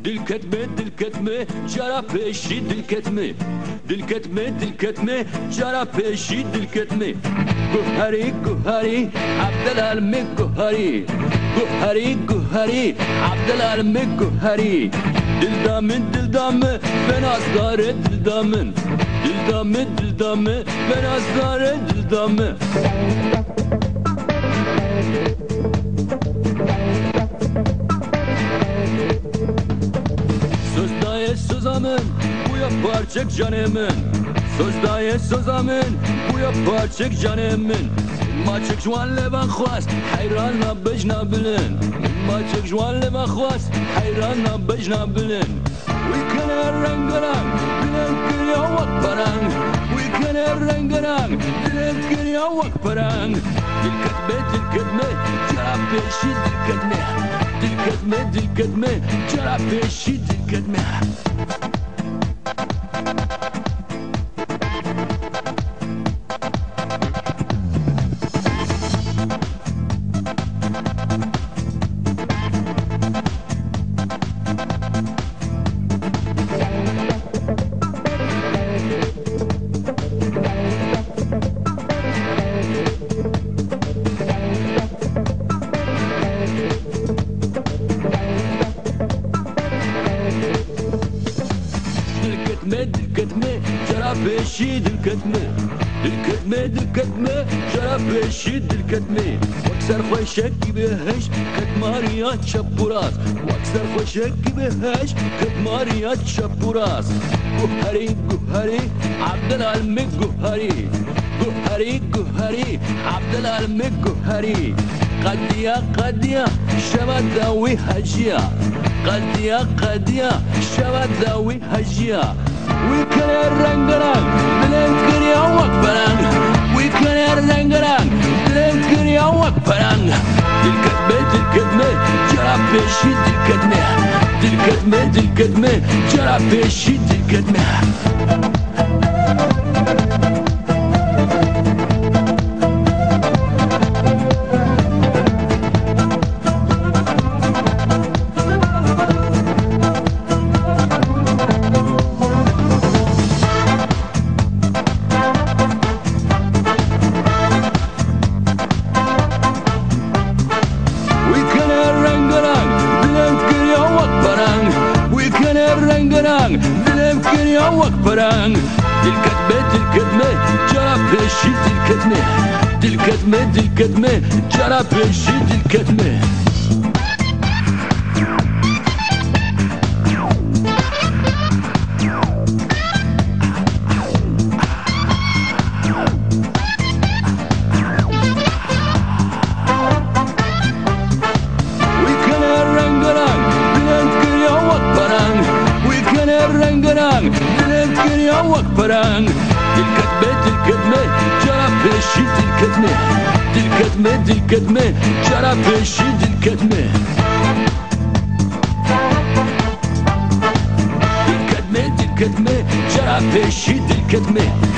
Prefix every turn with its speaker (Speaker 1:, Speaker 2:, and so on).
Speaker 1: دل کتمه چرا پیشی دل کتمه چرا پیشی دل کتمه گوهری عبدالعلم گوهری عبدالعلم گوهری دل دامه به ناز داره دل دامه به ناز داره دل دامه Sözamın bu ya parçak canımın Sözdayı sözamın bu ya parçak canımın Maçık jwanle ben khwas hayranla bejna bilin Maçık jwanle ben khwas hayranla bejna bilin We can rangarang bilen kiriya wak parang We can rangarang bilen kiriya wak parang Dil ketme jara peşi dil ketme jara peşi dil ketme جرا پیشی دل کتمه جرا پیشی دل کتمه واکسر خوشکی بهش کتماریات چپوراس واکسر خوشکی بهش کتماریات چپوراس گوهری عبدالعلم گوهری عبدالعلم گوهری قدیا شبت داوی هجیا قدیا شبت داوی هجیا ويكن الرنقران بلنكر يا وقفران ويكن الرنقران بلنكر يا وقفران دل كتمه جرى بيشي دل كتمه جرى بيشي دل كتمه رنگرنگ دلم کنیا وقت پرنگ دل کتمه جرا پیشی دل کتمه جرا پیشی دل کتمه رنگرنگ دلم کنیا وقت پرنگ دل کتمه جرا پیشی دل کتمه جرا پیشی دل کتمه جرا پیشی دل کتمه